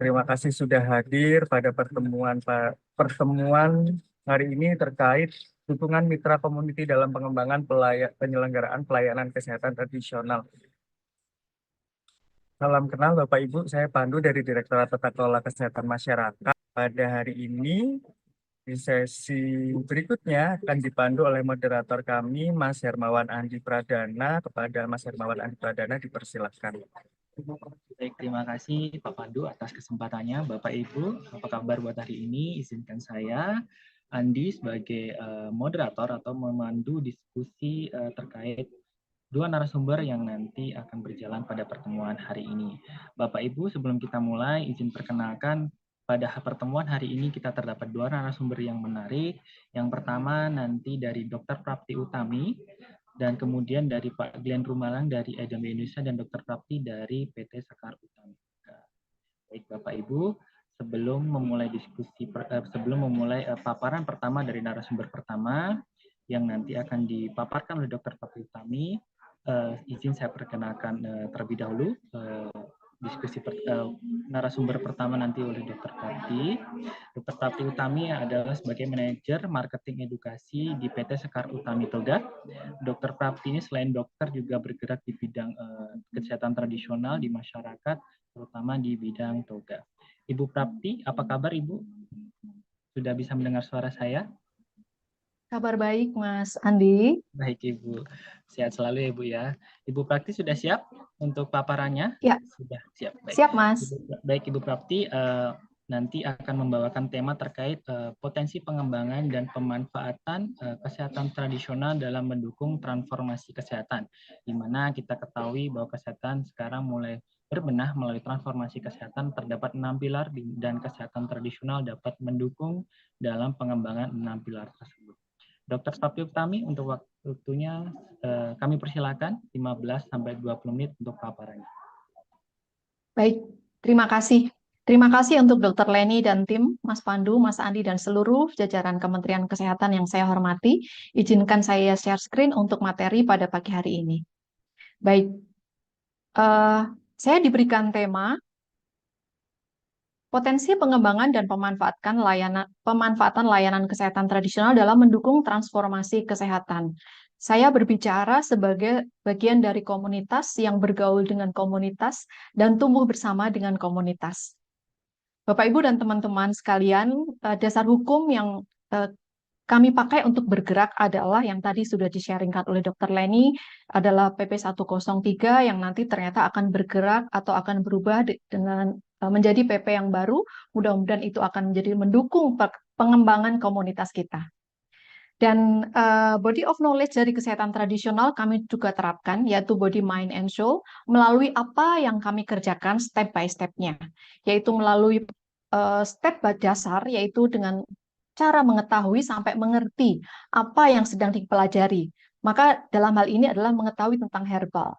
Terima kasih sudah hadir pada pertemuan hari ini terkait dukungan mitra community dalam pengembangan penyelenggaraan pelayanan kesehatan tradisional. Salam kenal Bapak Ibu, saya Pandu dari Direktorat Tata Kelola Kesehatan Masyarakat. Pada hari ini, di sesi berikutnya akan dipandu oleh moderator kami, Mas Hermawan Andi Pradana. Kepada Mas Hermawan Andi Pradana dipersilakan. Baik, terima kasih Pak Pandu atas kesempatannya. Bapak Ibu, apa kabar buat hari ini? Izinkan saya, Andi, sebagai moderator atau memandu diskusi terkait dua narasumber yang nanti akan berjalan pada pertemuan hari ini. Bapak Ibu, sebelum kita mulai, izin perkenalkan pada pertemuan hari ini kita terdapat dua narasumber yang menarik. Yang pertama nanti dari Dr. Prapti Utami, dan kemudian dari Pak Glenn Rumalang dari EDAM Indonesia dan Dr. Prapti dari PT Sekar Utama. Baik Bapak Ibu, sebelum memulai paparan pertama dari narasumber pertama yang nanti akan dipaparkan oleh Dr. Prapti Utami, izin saya perkenalkan terlebih dahulu narasumber pertama nanti oleh Dr. Prapti. Dr. Prapti Utami adalah sebagai manajer marketing edukasi di PT Sekar Utami Toga. Dr. Prapti ini selain dokter juga bergerak di bidang kesehatan tradisional di masyarakat, terutama di bidang toga. Ibu Prapti, apa kabar Ibu? Sudah bisa mendengar suara saya? Kabar baik, Mas Andi. Baik, Ibu. Sehat selalu ya, Ibu ya. Ibu Prapti sudah siap untuk paparannya? Ya. Sudah siap. Baik. Siap, Mas. Baik, Ibu Prapti. Nanti akan membawakan tema terkait potensi pengembangan dan pemanfaatan kesehatan tradisional dalam mendukung transformasi kesehatan. Di mana kita ketahui bahwa kesehatan sekarang mulai berbenah melalui transformasi kesehatan, terdapat 6 pilar dan kesehatan tradisional dapat mendukung dalam pengembangan 6 pilar tersebut. Dr. Prapti Utami, untuk waktunya kami persilakan 15-20 menit untuk paparannya. Baik, terima kasih. Terima kasih untuk Dr. Leni dan tim, Mas Pandu, Mas Andi, dan seluruh jajaran Kementerian Kesehatan yang saya hormati. Izinkan saya share screen untuk materi pada pagi hari ini. Baik, saya diberikan tema potensi pengembangan dan pemanfaatan layanan kesehatan tradisional dalam mendukung transformasi kesehatan. Saya berbicara sebagai bagian dari komunitas yang bergaul dengan komunitas dan tumbuh bersama dengan komunitas. Bapak, Ibu, dan teman-teman sekalian, dasar hukum yang kami pakai untuk bergerak adalah yang tadi sudah di-sharingkan oleh Dr. Leni, adalah PP 103 yang nanti ternyata akan bergerak atau akan berubah dengan menjadi PP yang baru. Mudah-mudahan itu akan menjadi mendukung pengembangan komunitas kita. Dan body of knowledge dari kesehatan tradisional kami juga terapkan, yaitu body, mind, and soul, melalui apa yang kami kerjakan step by step-nya, yaitu melalui step dasar, yaitu dengan cara mengetahui sampai mengerti apa yang sedang dipelajari. Maka dalam hal ini adalah mengetahui tentang herbal.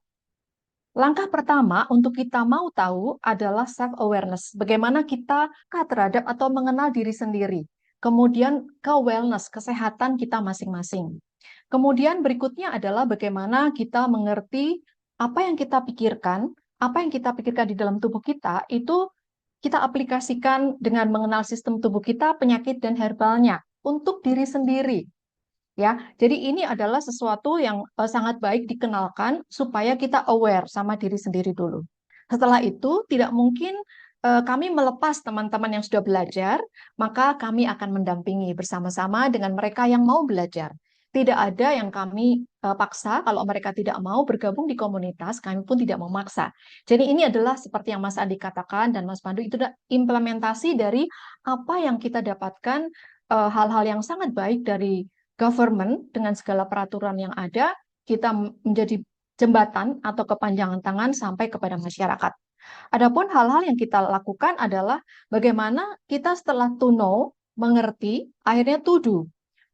Langkah pertama untuk kita mau tahu adalah self-awareness, bagaimana kita terhadap atau mengenal diri sendiri. Kemudian ke wellness, kesehatan kita masing-masing. Kemudian berikutnya adalah bagaimana kita mengerti apa yang kita pikirkan di dalam tubuh kita, itu kita aplikasikan dengan mengenal sistem tubuh kita, penyakit dan herbalnya untuk diri sendiri. Ya, jadi ini adalah sesuatu yang sangat baik dikenalkan supaya kita aware sama diri sendiri dulu. Setelah itu, tidak mungkin kami melepas teman-teman yang sudah belajar, maka kami akan mendampingi bersama-sama dengan mereka yang mau belajar. Tidak ada yang kami paksa, kalau mereka tidak mau bergabung di komunitas, kami pun tidak memaksa. Jadi ini adalah seperti yang Mas Andi katakan dan Mas Pandu, itu adalah implementasi dari apa yang kita dapatkan, hal-hal yang sangat baik dari government dengan segala peraturan yang ada, kita menjadi jembatan atau kepanjangan tangan sampai kepada masyarakat. Adapun hal-hal yang kita lakukan adalah bagaimana kita setelah to know, mengerti, akhirnya to do.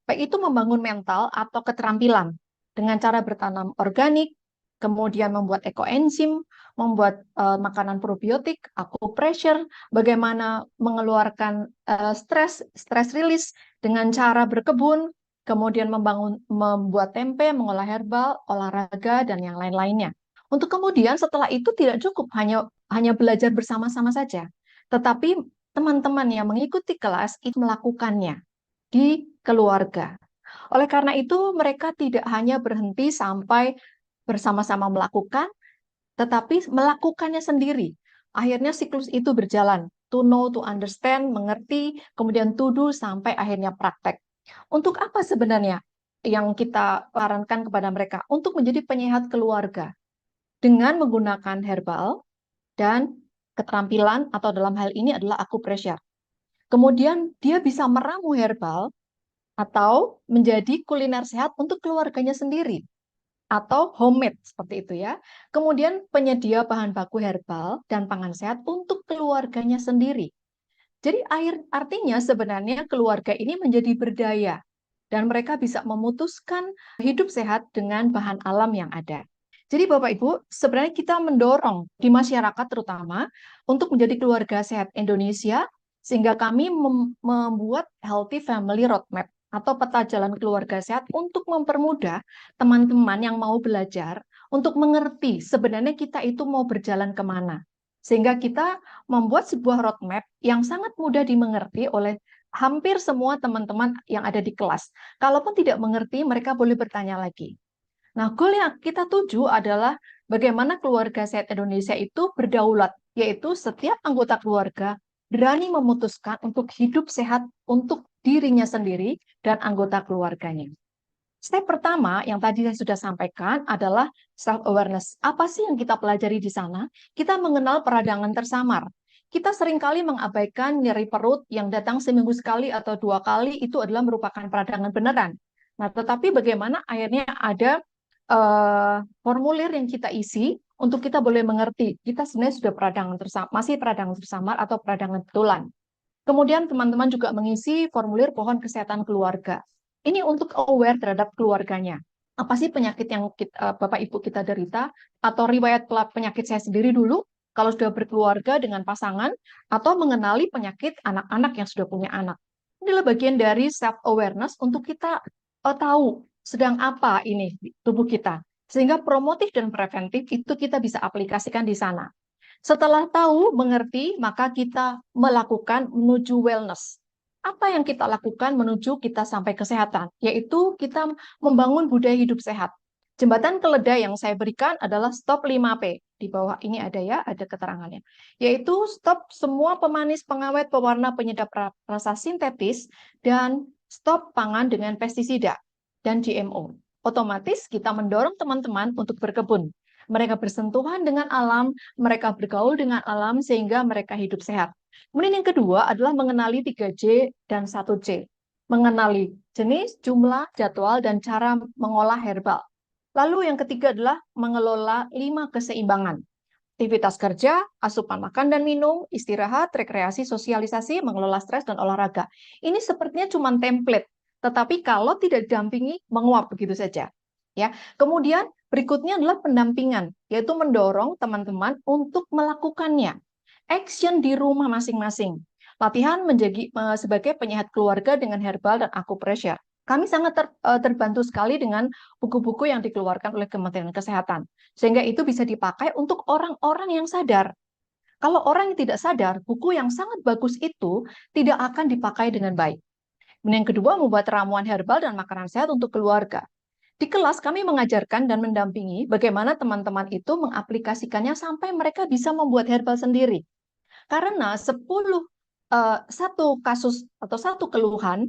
Baik itu membangun mental atau keterampilan dengan cara bertanam organik, kemudian membuat ekoenzim, membuat makanan probiotik, acupressure, bagaimana mengeluarkan stress release dengan cara berkebun, kemudian membuat tempe, mengolah herbal, olahraga, dan yang lain-lainnya. Untuk kemudian setelah itu tidak cukup hanya belajar bersama-sama saja, tetapi teman-teman yang mengikuti kelas itu melakukannya di keluarga. Oleh karena itu, mereka tidak hanya berhenti sampai bersama-sama melakukan, tetapi melakukannya sendiri. Akhirnya siklus itu berjalan. To know, to understand, mengerti, kemudian to do, sampai akhirnya praktek. Untuk apa sebenarnya yang kita sarankan kepada mereka? Untuk menjadi penyehat keluarga dengan menggunakan herbal dan keterampilan atau dalam hal ini adalah acupressure. Kemudian dia bisa meramu herbal atau menjadi kuliner sehat untuk keluarganya sendiri atau homemade seperti itu ya. Kemudian penyedia bahan baku herbal dan pangan sehat untuk keluarganya sendiri. Jadi artinya sebenarnya keluarga ini menjadi berdaya dan mereka bisa memutuskan hidup sehat dengan bahan alam yang ada. Jadi Bapak Ibu, sebenarnya kita mendorong di masyarakat terutama untuk menjadi keluarga sehat Indonesia sehingga kami membuat Healthy Family Roadmap atau peta jalan keluarga sehat untuk mempermudah teman-teman yang mau belajar untuk mengerti sebenarnya kita itu mau berjalan kemana. Sehingga kita membuat sebuah roadmap yang sangat mudah dimengerti oleh hampir semua teman-teman yang ada di kelas. Kalaupun tidak mengerti, mereka boleh bertanya lagi. Nah, goal yang kita tuju adalah bagaimana keluarga sehat Indonesia itu berdaulat, yaitu setiap anggota keluarga berani memutuskan untuk hidup sehat untuk dirinya sendiri dan anggota keluarganya. Step pertama yang tadi saya sudah sampaikan adalah self-awareness. Apa sih yang kita pelajari di sana? Kita mengenal peradangan tersamar. Kita seringkali mengabaikan nyeri perut yang datang seminggu sekali atau 2 kali, itu adalah merupakan peradangan beneran. Nah, tetapi bagaimana akhirnya ada formulir yang kita isi untuk kita boleh mengerti kita sebenarnya sudah masih peradangan tersamar atau peradangan betulan. Kemudian teman-teman juga mengisi formulir pohon kesehatan keluarga. Ini untuk aware terhadap keluarganya. Apa sih penyakit yang Bapak Ibu kita derita? Atau riwayat penyakit saya sendiri dulu, kalau sudah berkeluarga dengan pasangan, atau mengenali penyakit anak-anak yang sudah punya anak. Ini adalah bagian dari self-awareness untuk kita tahu sedang apa ini tubuh kita. Sehingga promotif dan preventif itu kita bisa aplikasikan di sana. Setelah tahu, mengerti, maka kita melakukan menuju wellness. Apa yang kita lakukan menuju kita sampai kesehatan? Yaitu kita membangun budaya hidup sehat. Jembatan keledai yang saya berikan adalah stop 5P. Di bawah ini ada ya, ada keterangannya. Yaitu stop semua pemanis, pengawet, pewarna, penyedap rasa sintetis, dan stop pangan dengan pestisida dan GMO. Otomatis kita mendorong teman-teman untuk berkebun. Mereka bersentuhan dengan alam, mereka bergaul dengan alam sehingga mereka hidup sehat. Kemudian yang kedua adalah mengenali 3J dan 1C. Mengenali jenis, jumlah, jadwal, dan cara mengolah herbal. Lalu yang ketiga adalah mengelola 5 keseimbangan. Aktivitas kerja, asupan makan dan minum, istirahat, rekreasi, sosialisasi, mengelola stres, dan olahraga. Ini sepertinya cuma template, tetapi kalau tidak didampingi, menguap begitu saja. Ya. Kemudian berikutnya adalah pendampingan, yaitu mendorong teman-teman untuk melakukannya. Action di rumah masing-masing. Latihan menjadi sebagai penyehat keluarga dengan herbal dan acupressure. Kami sangat terbantu sekali dengan buku-buku yang dikeluarkan oleh Kementerian Kesehatan. Sehingga itu bisa dipakai untuk orang-orang yang sadar. Kalau orang yang tidak sadar, buku yang sangat bagus itu tidak akan dipakai dengan baik. Dan yang kedua, membuat ramuan herbal dan makanan sehat untuk keluarga. Di kelas kami mengajarkan dan mendampingi bagaimana teman-teman itu mengaplikasikannya sampai mereka bisa membuat herbal sendiri. Karena satu kasus atau satu keluhan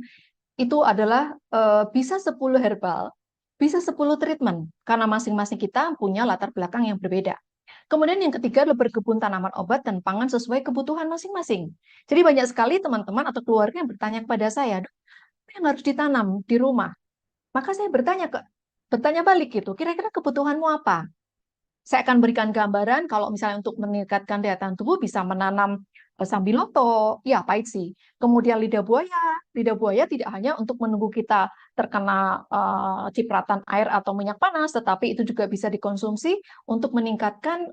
itu adalah bisa 10 herbal, bisa 10 treatment, karena masing-masing kita punya latar belakang yang berbeda. Kemudian yang ketiga adalah berkebun tanaman obat dan pangan sesuai kebutuhan masing-masing. Jadi banyak sekali teman-teman atau keluarga yang bertanya kepada saya, apa yang harus ditanam di rumah? Maka saya bertanya balik gitu, kira-kira kebutuhanmu apa? Saya akan berikan gambaran kalau misalnya untuk meningkatkan daya tahan tubuh bisa menanam sambiloto, ya pahit sih. Kemudian lidah buaya tidak hanya untuk menunggu kita terkena cipratan air atau minyak panas, tetapi itu juga bisa dikonsumsi untuk meningkatkan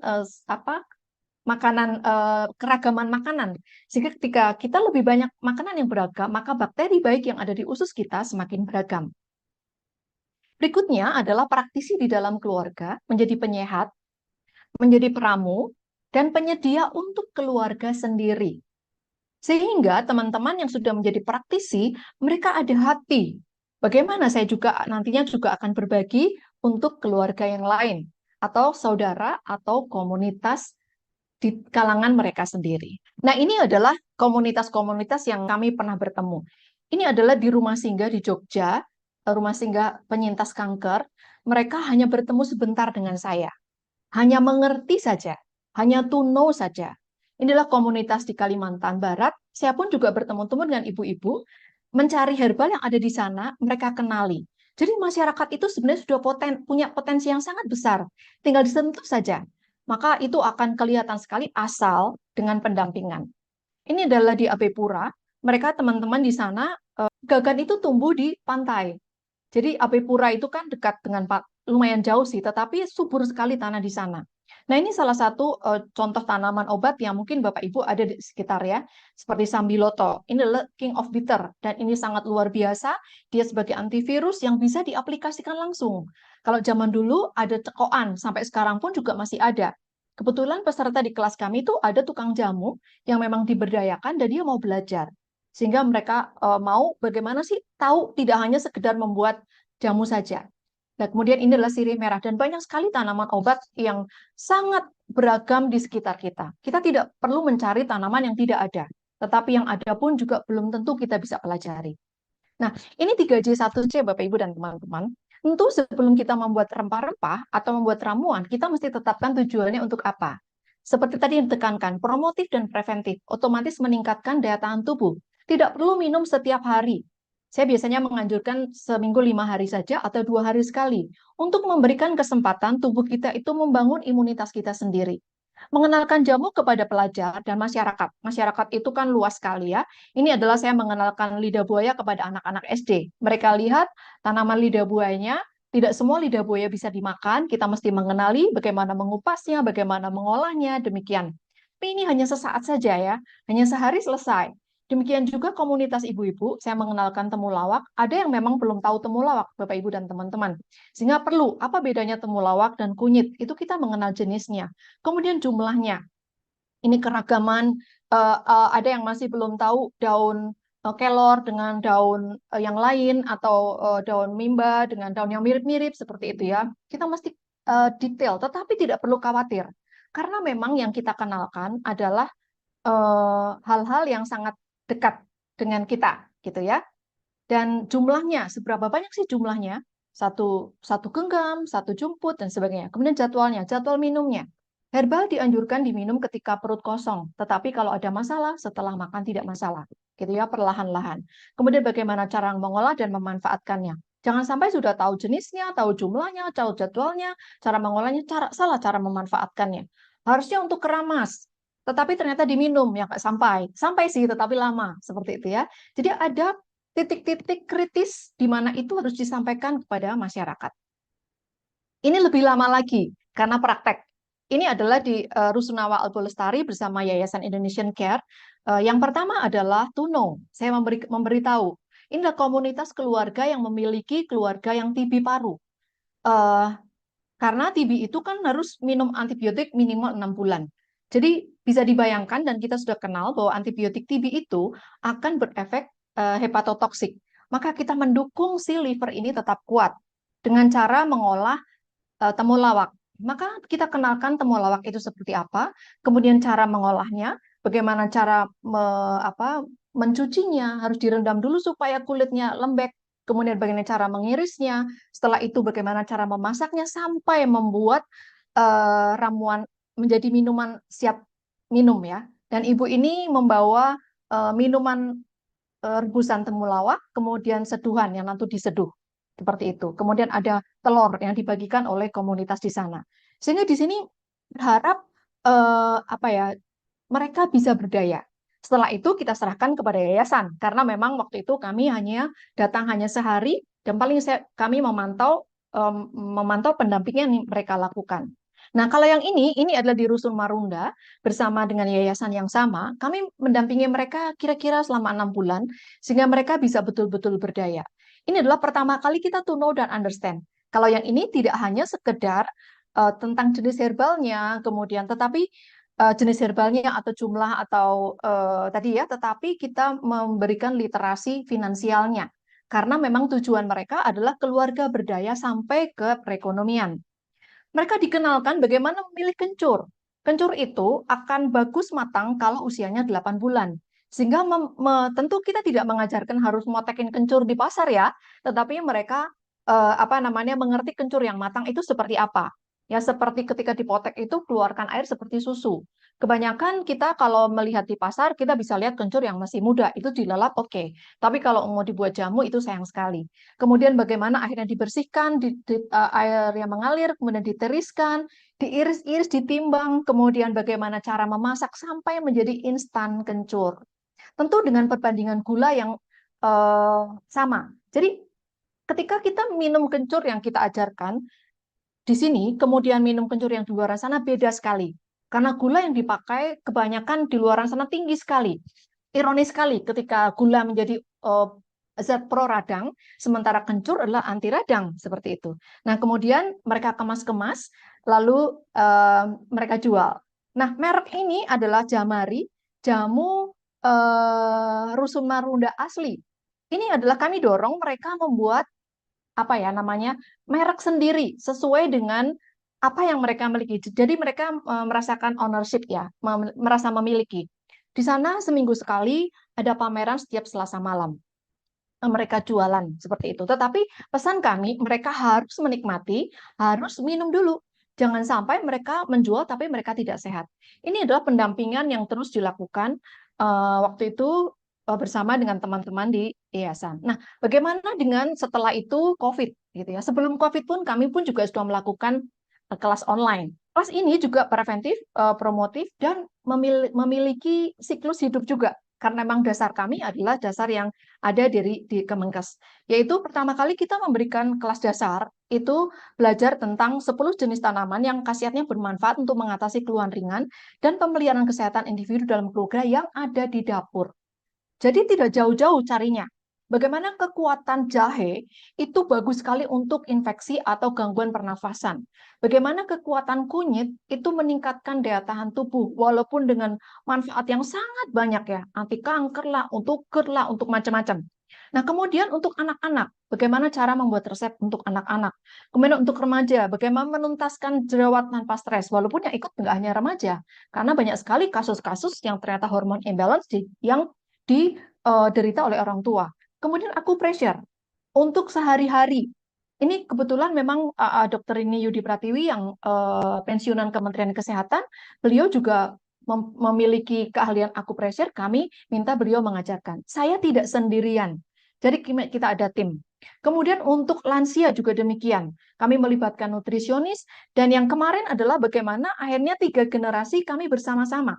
keragaman makanan. Sehingga ketika kita lebih banyak makanan yang beragam, maka bakteri baik yang ada di usus kita semakin beragam. Berikutnya adalah praktisi di dalam keluarga, menjadi penyehat, menjadi peramu, dan penyedia untuk keluarga sendiri. Sehingga teman-teman yang sudah menjadi praktisi, mereka ada hati. Bagaimana saya juga nantinya juga akan berbagi untuk keluarga yang lain, atau saudara, atau komunitas di kalangan mereka sendiri. Nah, ini adalah komunitas-komunitas yang kami pernah bertemu. Ini adalah di rumah singgah di Jogja, rumah singgah penyintas kanker. Mereka hanya bertemu sebentar dengan saya, hanya mengerti saja, hanya to know saja. Inilah komunitas di Kalimantan Barat. Saya pun juga bertemu-temu dengan ibu-ibu, mencari herbal yang ada di sana, mereka kenali. Jadi masyarakat itu sebenarnya sudah punya potensi yang sangat besar, tinggal disentuh saja. Maka itu akan kelihatan sekali asal dengan pendampingan. Ini adalah di Abe Pura. Mereka teman-teman di sana, gagan itu tumbuh di pantai. Jadi Abe Pura itu kan dekat dengan lumayan jauh sih, tetapi subur sekali tanah di sana. Nah, ini salah satu contoh tanaman obat yang mungkin Bapak Ibu ada di sekitar ya, seperti sambiloto. Ini adalah king of bitter dan ini sangat luar biasa. Dia sebagai antivirus yang bisa diaplikasikan langsung. Kalau zaman dulu ada cekokan, sampai sekarang pun juga masih ada. Kebetulan peserta di kelas kami itu ada tukang jamu yang memang diberdayakan dan dia mau belajar. Sehingga mereka mau bagaimana sih tahu tidak hanya sekedar membuat jamu saja. Nah, kemudian ini adalah sirih merah dan banyak sekali tanaman obat yang sangat beragam di sekitar kita. Kita tidak perlu mencari tanaman yang tidak ada, tetapi yang ada pun juga belum tentu kita bisa pelajari. Nah, ini 3J1C Bapak Ibu dan teman-teman. Tentu sebelum kita membuat rempah-rempah atau membuat ramuan, kita mesti tetapkan tujuannya untuk apa. Seperti tadi yang ditekankan, promotif dan preventif, otomatis meningkatkan daya tahan tubuh. Tidak perlu minum setiap hari. Saya biasanya menganjurkan seminggu 5 hari saja atau 2 hari sekali untuk memberikan kesempatan tubuh kita itu membangun imunitas kita sendiri. Mengenalkan jamu kepada pelajar dan masyarakat. Masyarakat itu kan luas sekali ya. Ini adalah saya mengenalkan lidah buaya kepada anak-anak SD. Mereka lihat tanaman lidah buayanya, tidak semua lidah buaya bisa dimakan, kita mesti mengenali bagaimana mengupasnya, bagaimana mengolahnya, demikian. Tapi ini hanya sesaat saja ya, hanya sehari selesai. Demikian juga komunitas ibu-ibu, saya mengenalkan temulawak, ada yang memang belum tahu temulawak, Bapak Ibu dan teman-teman. Sehingga perlu, apa bedanya temulawak dan kunyit? Itu kita mengenal jenisnya. Kemudian jumlahnya, ini keragaman, ada yang masih belum tahu daun kelor dengan daun yang lain, atau daun mimba dengan daun yang mirip-mirip, seperti itu ya. Kita mesti detail, tetapi tidak perlu khawatir. Karena memang yang kita kenalkan adalah hal-hal yang sangat dekat dengan kita, gitu ya. Dan jumlahnya, seberapa banyak sih jumlahnya? Satu genggam, satu jumput, dan sebagainya. Kemudian jadwalnya, jadwal minumnya. Herbal dianjurkan diminum ketika perut kosong, tetapi kalau ada masalah, setelah makan tidak masalah. Gitu ya, perlahan-lahan. Kemudian bagaimana cara mengolah dan memanfaatkannya. Jangan sampai sudah tahu jenisnya, tahu jumlahnya, tahu jadwalnya, cara mengolahnya, salah cara memanfaatkannya. Harusnya untuk keramas, tetapi ternyata diminum, ya nggak sampai. Sampai sih, tetapi lama, seperti itu ya. Jadi ada titik-titik kritis di mana itu harus disampaikan kepada masyarakat. Ini lebih lama lagi karena praktek. Ini adalah di Rusunawa Albolestari bersama Yayasan Indonesian Care. Yang pertama adalah Tuno. Saya memberitahu. Ini adalah komunitas keluarga yang memiliki keluarga yang TB paru. Karena TB itu kan harus minum antibiotik minimal 6 bulan. Jadi bisa dibayangkan dan kita sudah kenal bahwa antibiotik TB itu akan berefek hepatotoksik. Maka kita mendukung si liver ini tetap kuat dengan cara mengolah temulawak. Maka kita kenalkan temulawak itu seperti apa, kemudian cara mengolahnya, bagaimana cara mencucinya, harus direndam dulu supaya kulitnya lembek, kemudian bagaimana cara mengirisnya, setelah itu bagaimana cara memasaknya sampai membuat ramuan menjadi minuman siap minum ya. Dan ibu ini membawa minuman rebusan temulawak, kemudian seduhan yang nanti diseduh. Seperti itu. Kemudian ada telur yang dibagikan oleh komunitas di sana. Sehingga di sini berharap mereka bisa berdaya. Setelah itu kita serahkan kepada yayasan karena memang waktu itu kami datang hanya sehari dan paling kami memantau pendampingan yang mereka lakukan. Nah, kalau yang ini adalah di Rusun Marunda bersama dengan yayasan yang sama. Kami mendampingi mereka kira-kira selama 6 bulan sehingga mereka bisa betul-betul berdaya. Ini adalah pertama kali kita to know dan understand. Kalau yang ini tidak hanya sekedar tentang jenis herbalnya, kemudian tetapi jenis herbalnya atau jumlah atau tadi ya, tetapi kita memberikan literasi finansialnya. Karena memang tujuan mereka adalah keluarga berdaya sampai ke perekonomian. Mereka dikenalkan bagaimana memilih kencur. Kencur itu akan bagus matang kalau usianya 8 bulan. Sehingga tentu kita tidak mengajarkan harus motekin kencur di pasar ya, tetapi mereka apa namanya mengerti kencur yang matang itu seperti apa. Ya seperti ketika dipotek itu keluarkan air seperti susu. Kebanyakan kita kalau melihat di pasar kita bisa lihat kencur yang masih muda itu dilalap oke. Tapi kalau mau dibuat jamu itu sayang sekali. Kemudian bagaimana akhirnya dibersihkan, air yang mengalir, kemudian ditiriskan, diiris-iris, ditimbang, kemudian bagaimana cara memasak sampai menjadi instan kencur. Tentu dengan perbandingan gula yang sama. Jadi ketika kita minum kencur yang kita ajarkan di sini, kemudian minum kencur yang di luar sana beda sekali. Karena gula yang dipakai kebanyakan di luar sana tinggi sekali. Ironis sekali ketika gula menjadi zat pro radang, sementara kencur adalah anti radang seperti itu. Nah, kemudian mereka kemas-kemas, lalu mereka jual. Nah, merek ini adalah Jamari, jamu Rusun Marunda asli. Ini adalah kami dorong mereka membuat apa ya namanya merek sendiri sesuai dengan apa yang mereka miliki. Jadi mereka merasakan ownership ya, merasa memiliki. Di sana seminggu sekali ada pameran setiap Selasa malam. Mereka jualan seperti itu. Tetapi pesan kami, mereka harus menikmati, harus minum dulu. Jangan sampai mereka menjual tapi mereka tidak sehat. Ini adalah pendampingan yang terus dilakukan waktu itu bersama dengan teman-teman di yayasan. Nah, bagaimana dengan setelah itu COVID gitu ya? Sebelum COVID pun kami pun juga sudah melakukan kelas online. Kelas ini juga preventif, promotif dan memiliki siklus hidup juga. Karena memang dasar kami adalah dasar yang ada di Kemenkes. Yaitu pertama kali kita memberikan kelas dasar, itu belajar tentang 10 jenis tanaman yang khasiatnya bermanfaat untuk mengatasi keluhan ringan dan pemeliharaan kesehatan individu dalam keluarga yang ada di dapur. Jadi tidak jauh-jauh carinya. Bagaimana kekuatan jahe itu bagus sekali untuk infeksi atau gangguan pernafasan. Bagaimana kekuatan kunyit itu meningkatkan daya tahan tubuh, walaupun dengan manfaat yang sangat banyak ya, anti kanker lah, untuk GERD lah, untuk macam-macam. Nah, kemudian untuk anak-anak, bagaimana cara membuat resep untuk anak-anak. Kemudian untuk remaja, bagaimana menuntaskan jerawat tanpa stres, walaupun yang ikut nggak hanya remaja, karena banyak sekali kasus-kasus yang ternyata hormon imbalance yang diderita oleh orang tua. Kemudian acupressure untuk sehari-hari. Ini kebetulan memang dokter ini Yudi Pratiwi yang pensiunan Kementerian Kesehatan, beliau juga memiliki keahlian acupressure, kami minta beliau mengajarkan. Saya tidak sendirian, jadi kita ada tim. Kemudian untuk lansia juga demikian, kami melibatkan nutrisionis, dan yang kemarin adalah bagaimana akhirnya 3 generasi kami bersama-sama.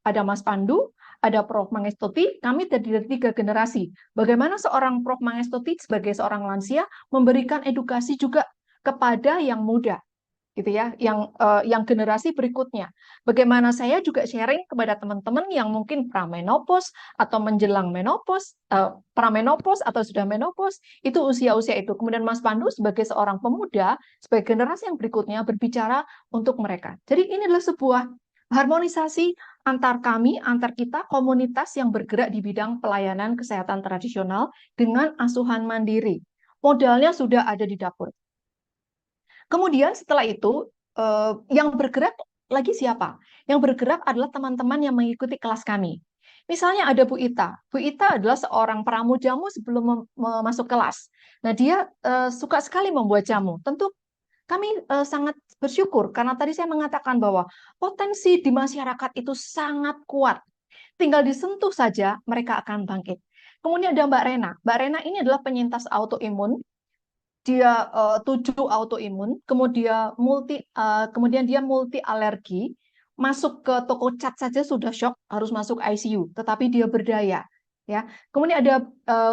Ada Mas Pandu, ada Prof. Mangestoti, kami terdiri dari 3 generasi. Bagaimana seorang Prof. Mangestoti sebagai seorang lansia memberikan edukasi juga kepada yang muda, gitu ya, yang generasi berikutnya. Bagaimana saya juga sharing kepada teman-teman yang mungkin pramenopause atau menjelang menopause, pramenopause atau sudah menopause, itu usia-usia itu. Kemudian Mas Pandu sebagai seorang pemuda, sebagai generasi yang berikutnya berbicara untuk mereka. Jadi ini adalah sebuah harmonisasi antar kami, antar kita, komunitas yang bergerak di bidang pelayanan kesehatan tradisional dengan asuhan mandiri. Modalnya sudah ada di dapur. Kemudian setelah itu, yang bergerak lagi siapa? Yang bergerak adalah teman-teman yang mengikuti kelas kami. Misalnya ada Bu Ita. Bu Ita adalah seorang peramu jamu sebelum masuk kelas. Nah, dia suka sekali membuat jamu. Tentu kami sangat bersyukur karena tadi saya mengatakan bahwa potensi di masyarakat itu sangat kuat. Tinggal disentuh saja mereka akan bangkit. Kemudian ada Mbak Rena. Mbak Rena ini adalah penyintas autoimun. Dia 7 autoimun, kemudian dia multi alergi. Masuk ke toko cat saja sudah shock, harus masuk ICU, tetapi dia berdaya. Ya, kemudian ada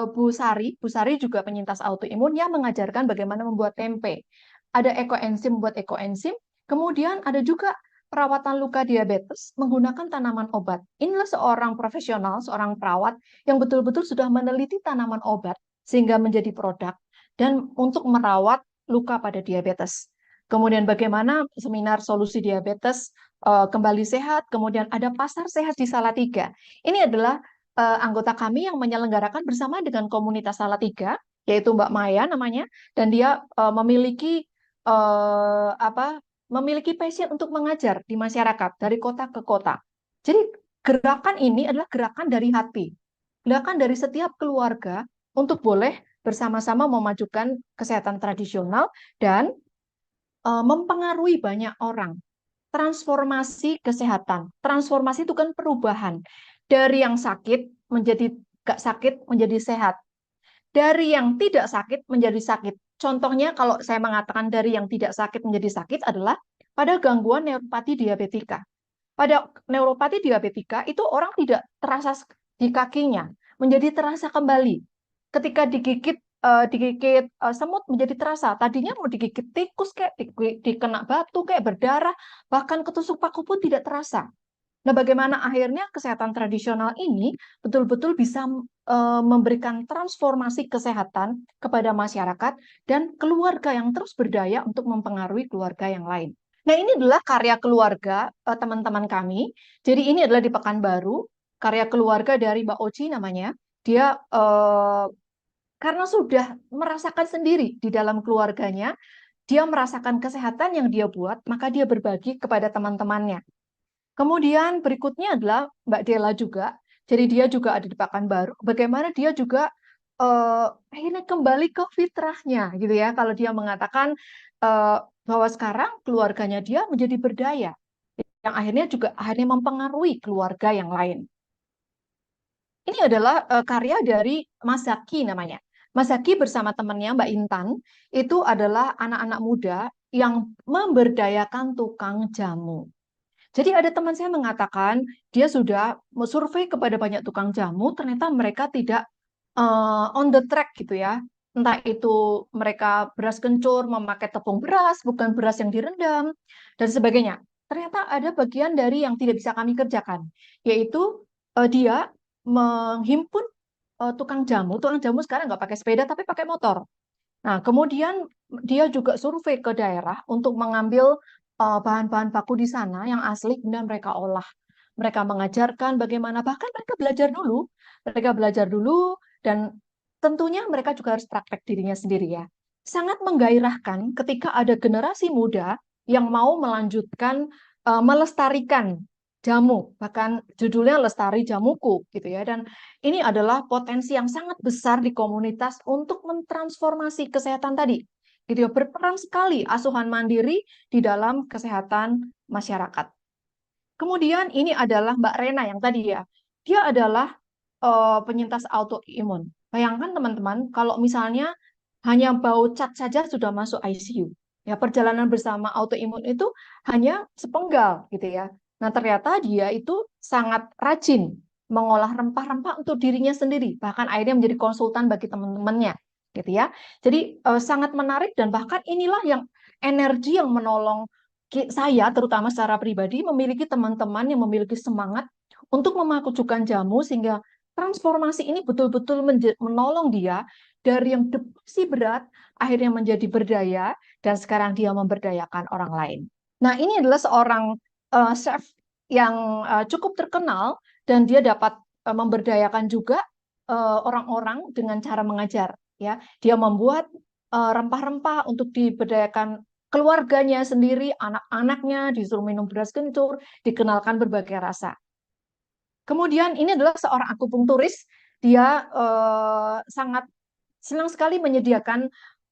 Bu Sari juga penyintas autoimun yang mengajarkan bagaimana membuat tempe. Ada ekoenzim buat ekoenzim, kemudian ada juga perawatan luka diabetes menggunakan tanaman obat. Inilah seorang profesional, seorang perawat yang betul-betul sudah meneliti tanaman obat sehingga menjadi produk dan untuk merawat luka pada diabetes. Kemudian bagaimana seminar solusi diabetes Kembali Sehat, kemudian ada Pasar Sehat di Salatiga. Ini adalah anggota kami yang menyelenggarakan bersama dengan komunitas Salatiga, yaitu Mbak Maya namanya, dan dia memiliki passion untuk mengajar di masyarakat dari kota ke kota. Jadi gerakan ini adalah gerakan dari hati, gerakan dari setiap keluarga untuk boleh bersama-sama memajukan kesehatan tradisional dan mempengaruhi banyak orang. Transformasi kesehatan. Transformasi itu kan perubahan. Dari yang sakit menjadi gak sakit menjadi sehat. Dari yang tidak sakit menjadi sakit. Contohnya kalau saya mengatakan dari yang tidak sakit menjadi sakit adalah pada gangguan neuropati diabetika. Pada neuropati diabetika itu orang tidak terasa di kakinya, menjadi terasa kembali. Ketika digigit semut menjadi terasa. Tadinya mau digigit tikus kayak dikena batu kayak berdarah, bahkan ketusuk paku pun tidak terasa. Nah, bagaimana akhirnya kesehatan tradisional ini betul-betul bisa memberikan transformasi kesehatan kepada masyarakat dan keluarga yang terus berdaya untuk mempengaruhi keluarga yang lain. Nah, ini adalah karya keluarga teman-teman kami. Jadi ini adalah di Pekanbaru, karya keluarga dari Mbak Oci namanya. Dia karena sudah merasakan sendiri di dalam keluarganya, dia merasakan kesehatan yang dia buat, maka dia berbagi kepada teman-temannya. Kemudian berikutnya adalah Mbak Della juga. Jadi dia juga ada di Pekanbaru. Bagaimana dia juga akhirnya kembali ke fitrahnya, gitu ya. Kalau dia mengatakan bahwa sekarang keluarganya dia menjadi berdaya, yang akhirnya juga mempengaruhi keluarga yang lain. Ini adalah karya dari Mas Zaki namanya. Mas Zaki bersama temannya Mbak Intan itu adalah anak-anak muda yang memberdayakan tukang jamu. Jadi ada teman saya mengatakan dia sudah survei kepada banyak tukang jamu, ternyata mereka tidak on the track gitu ya. Entah itu mereka beras kencur, memakai tepung beras, bukan beras yang direndam, dan sebagainya. Ternyata ada bagian dari yang tidak bisa kami kerjakan, yaitu dia menghimpun tukang jamu. Tukang jamu sekarang nggak pakai sepeda, tapi pakai motor. Nah, kemudian dia juga survei ke daerah untuk mengambil bahan-bahan baku di sana yang asli, kemudian mereka olah. Mereka mengajarkan bagaimana, bahkan mereka belajar dulu, dan tentunya mereka juga harus praktek dirinya sendiri ya. Sangat menggairahkan ketika ada generasi muda yang mau melanjutkan, melestarikan jamu, bahkan judulnya Lestari Jamuku gitu ya. Dan ini adalah potensi yang sangat besar di komunitas untuk mentransformasi kesehatan tadi. Gitu ya, berperan sekali asuhan mandiri di dalam kesehatan masyarakat. Kemudian ini adalah Mbak Rena yang tadi ya. Dia adalah penyintas autoimun. Bayangkan teman-teman, kalau misalnya hanya bau cat saja sudah masuk ICU. Ya, perjalanan bersama autoimun itu hanya sepenggal gitu ya. Nah, ternyata dia itu sangat rajin mengolah rempah-rempah untuk dirinya sendiri, bahkan akhirnya menjadi konsultan bagi teman-temannya gitu ya. Jadi sangat menarik, dan bahkan inilah yang energi yang menolong saya terutama secara pribadi memiliki teman-teman yang memiliki semangat untuk memajukan jamu sehingga transformasi ini betul-betul menolong dia dari yang depresi berat akhirnya menjadi berdaya, dan sekarang dia memberdayakan orang lain. Nah, ini adalah seorang chef yang cukup terkenal, dan dia dapat memberdayakan juga orang-orang dengan cara mengajar ya. Dia membuat rempah-rempah untuk diberdayakan keluarganya sendiri, anak-anaknya disuruh minum beras kencur, dikenalkan berbagai rasa. Kemudian ini adalah seorang akupunkturis, dia sangat senang sekali menyediakan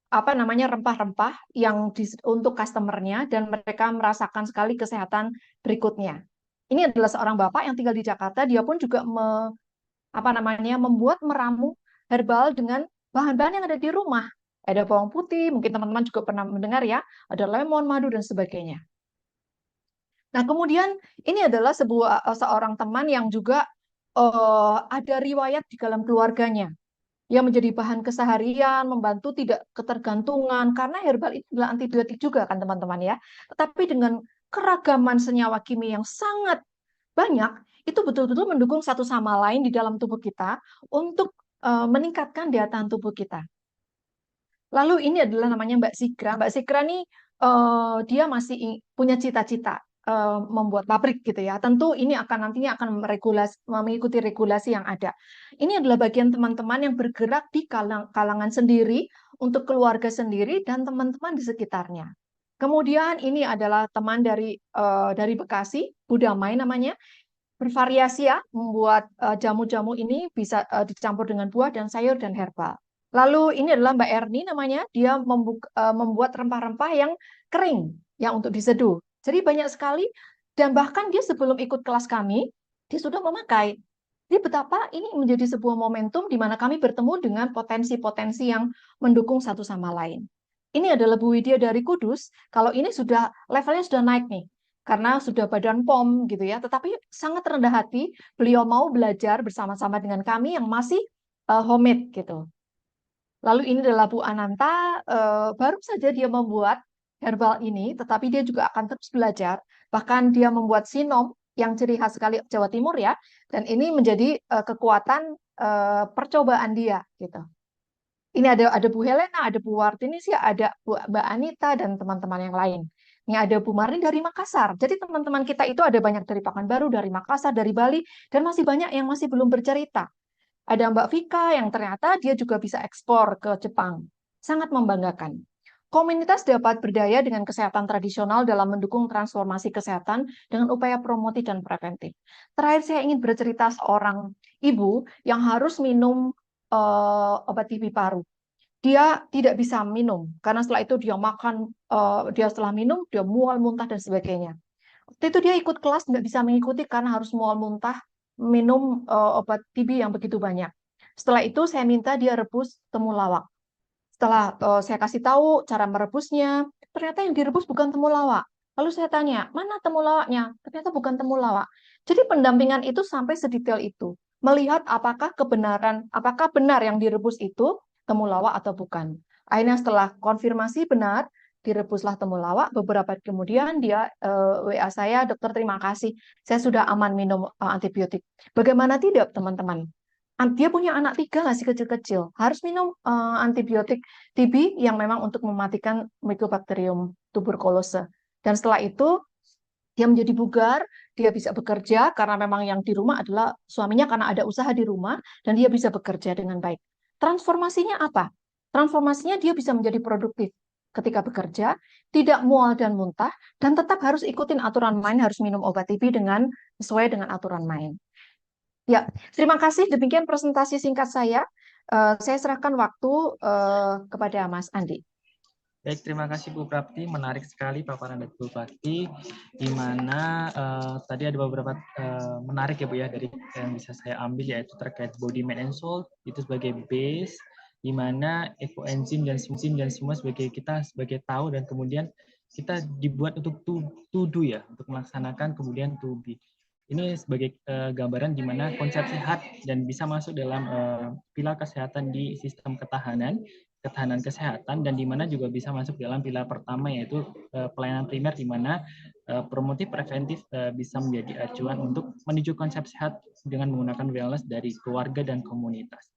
rempah-rempah yang untuk customernya, dan mereka merasakan sekali kesehatan berikutnya. Ini adalah seorang bapak yang tinggal di Jakarta, dia pun juga membuat meramu herbal dengan bahan-bahan yang ada di rumah. Ada bawang putih, mungkin teman-teman juga pernah mendengar ya, ada lemon, madu, dan sebagainya. Nah, kemudian ini adalah seorang teman yang juga ada riwayat di dalam keluarganya yang menjadi bahan keseharian, membantu tidak ketergantungan, karena herbal itu adalah antibiotik juga kan teman-teman ya. Tetapi dengan keragaman senyawa kimia yang sangat banyak, itu betul-betul mendukung satu sama lain di dalam tubuh kita untuk meningkatkan daya tahan tubuh kita. Lalu ini adalah namanya Mbak Sikra. Mbak Sikra nih dia masih punya cita-cita. membuat pabrik gitu ya. Tentu ini nantinya akan mengikuti regulasi yang ada. Ini adalah bagian teman-teman yang bergerak di kalangan sendiri, untuk keluarga sendiri dan teman-teman di sekitarnya. Kemudian ini adalah teman dari Bekasi, Budamai namanya, bervariasi ya, membuat jamu-jamu ini bisa dicampur dengan buah dan sayur dan herbal. Lalu ini adalah Mbak Erni namanya, dia membuat rempah-rempah yang kering, yang untuk diseduh. Jadi banyak sekali, dan bahkan dia sebelum ikut kelas kami, dia sudah memakai. Jadi betapa ini menjadi sebuah momentum di mana kami bertemu dengan potensi-potensi yang mendukung satu sama lain. Ini adalah Bu Widya dari Kudus, kalau ini levelnya sudah naik nih, karena sudah badan POM gitu ya, tetapi sangat rendah hati, beliau mau belajar bersama-sama dengan kami yang masih homemade gitu. Lalu ini adalah Bu Ananta, baru saja dia membuat herbal ini, tetapi dia juga akan terus belajar. Bahkan dia membuat sinom yang ciri khas sekali Jawa Timur ya, dan ini menjadi kekuatan percobaan dia gitu. Ini ada Bu Helena, ada Bu Wartini sih, ada Mbak Anita dan teman-teman yang lain. Ini ada Bu Marni dari Makassar. Jadi teman-teman kita itu ada banyak dari Pekanbaru, dari Makassar, dari Bali, dan masih banyak yang masih belum bercerita. Ada Mbak Vika yang ternyata dia juga bisa ekspor ke Jepang. Sangat membanggakan. Komunitas dapat berdaya dengan kesehatan tradisional dalam mendukung transformasi kesehatan dengan upaya promotif dan preventif. Terakhir saya ingin bercerita seorang ibu yang harus minum obat TB paru. Dia tidak bisa minum karena setelah itu dia makan, dia setelah minum dia mual, muntah dan sebagainya. Waktu itu dia ikut kelas nggak bisa mengikuti karena harus mual, muntah, minum obat TB yang begitu banyak. Setelah itu saya minta dia rebus temulawak. Setelah saya kasih tahu cara merebusnya, ternyata yang direbus bukan temulawak. Lalu saya tanya, mana temulawaknya? Ternyata bukan temulawak. Jadi pendampingan itu sampai sedetail itu. Melihat apakah benar yang direbus itu temulawak atau bukan. Akhirnya setelah konfirmasi benar, direbuslah temulawak. Beberapa hari kemudian dia WA saya, dokter terima kasih, saya sudah aman minum antibiotik. Bagaimana tidak teman-teman? Dia punya anak 3 masih kecil-kecil, harus minum antibiotik TB yang memang untuk mematikan Mycobacterium tuberculosis. Dan setelah itu dia menjadi bugar, dia bisa bekerja karena memang yang di rumah adalah suaminya karena ada usaha di rumah dan dia bisa bekerja dengan baik. Transformasinya apa? Transformasinya dia bisa menjadi produktif ketika bekerja, tidak mual dan muntah, dan tetap harus ikutin aturan main, harus minum obat TB sesuai dengan aturan main. Ya, terima kasih. Demikian presentasi singkat saya. Saya serahkan waktu kepada Mas Andi. Baik, terima kasih Bu Prapti. Menarik sekali paparan dari Bu Prapti, di mana tadi ada beberapa menarik ya Bu ya, dari yang bisa saya ambil, yaitu terkait body main and salt itu sebagai base, di mana ekoenzim dan semua kita sebagai tahu, dan kemudian kita dibuat untuk to do ya, untuk melaksanakan, kemudian to be. Ini sebagai gambaran di mana konsep sehat dan bisa masuk dalam pilar kesehatan di sistem ketahanan kesehatan, dan di mana juga bisa masuk dalam pilar pertama, yaitu pelayanan primer, di mana promotif preventif bisa menjadi acuan untuk menuju konsep sehat dengan menggunakan wellness dari keluarga dan komunitas.